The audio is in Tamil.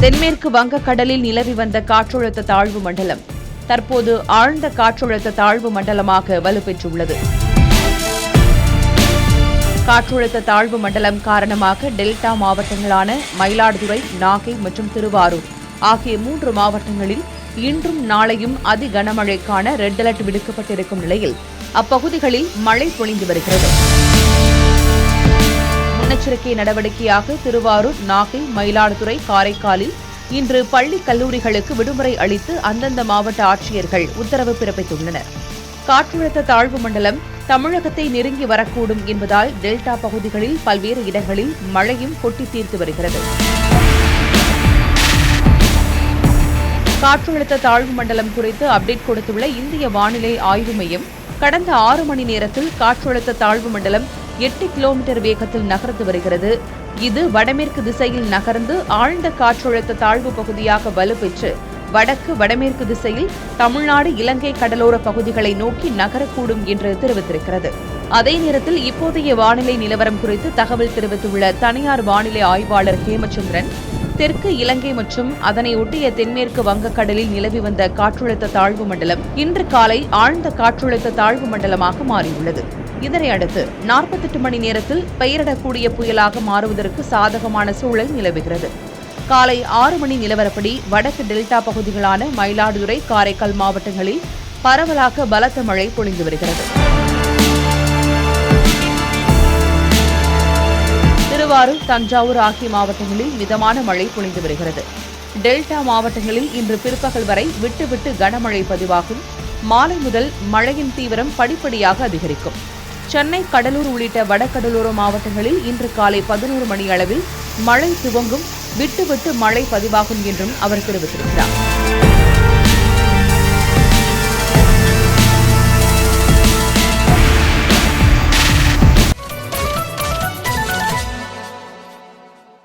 தென்மேற்கு வங்கக்கடலில் நிலவி வந்த காற்றழுத்த தாழ்வு மண்டலம் தற்போது ஆழ்ந்த காற்றழுத்த தாழ்வு மண்டலமாக வலுப்பெற்றுள்ளது. காற்றழுத்த தாழ்வு மண்டலம் காரணமாக டெல்டா மாவட்டங்களான மயிலாடுதுறை, நாகை மற்றும் திருவாரூர் ஆகிய 3 மாவட்டங்களில் இன்றும் நாளையும் அதி கனமழைக்கான ரெட் அலர்ட் விடுக்கப்பட்டிருக்கும் நிலையில் அப்பகுதிகளில் மழை பொழிந்து வருகிறது. முன்னெச்சரிக்கை நடவடிக்கையாக திருவாரூர், நாகை, மயிலாடுதுறை, காரைக்காலில் இன்று பள்ளி கல்லூரிகளுக்கு விடுமுறை அளித்து அந்தந்த மாவட்ட ஆட்சியர்கள் உத்தரவு பிறப்பித்துள்ளனர். காற்றழுத்த தாழ்வு மண்டலம் தமிழகத்தை நெருங்கி வரக்கூடும் என்பதால் டெல்டா பகுதிகளில் பல்வேறு இடங்களில் மழையும் கொட்டி தீர்த்து வருகிறது. காற்றழுத்த தாழ்வு மண்டலம் குறித்து அப்டேட் கொடுத்துள்ள இந்திய வானிலை ஆய்வு மையம் கடந்த 6 மணி நேரத்தில் காற்றழுத்த தாழ்வு மண்டலம் 8 கிலோமீட்டர் வேகத்தில் நகர்ந்து வருகிறது. இது வடமேற்கு திசையில் நகர்ந்து ஆழ்ந்த காற்றழுத்த தாழ்வு பகுதியாக வலுப்பெற்று வடக்கு வடமேற்கு திசையில் தமிழ்நாடு, இலங்கை கடலோர பகுதிகளை நோக்கி நகரக்கூடும் என்று தெரிவித்திருக்கிறது. அதே நேரத்தில் இப்போதைய வானிலை நிலவரம் குறித்து தகவல் தெரிவித்துள்ள தனியார் வானிலை ஆய்வாளர் ஹேமச்சந்திரன், தெற்கு இலங்கை மற்றும் அதனை ஒட்டிய தென்மேற்கு வங்கக்கடலில் நிலவி வந்த காற்றழுத்த தாழ்வு மண்டலம் இன்று காலை ஆழ்ந்த காற்றழுத்த தாழ்வு மண்டலமாக மாறியுள்ளது. இதனையடுத்து 48 மணி நேரத்தில் பெயரிடக்கூடிய புயலாக மாறுவதற்கு சாதகமான சூழல் நிலவுகிறது. காலை 6 மணி நிலவரப்படி வடக்கு டெல்டா பகுதிகளான மயிலாடுதுறை, காரைக்கால் மாவட்டங்களில் பரவலாக பலத்த மழை பொழிந்து வருகிறது. திருவாரூர், தஞ்சாவூர் ஆகிய மாவட்டங்களில் மிதமான மழை பொழிந்து வருகிறது. டெல்டா மாவட்டங்களில் இன்று பிற்பகல் வரை விட்டு கனமழை பதிவாகும். மாலை முதல் மழையின் தீவிரம் படிப்படியாக அதிகரிக்கும். சென்னை, கடலூர் உள்ளிட்ட வடகடலோர மாவட்டங்களில் இன்று காலை 11 மணி அளவில் மழை துவங்கும். விட்டு மழை பதிவாகும் என்றும் அவர் தெரிவித்திருக்கிறார்.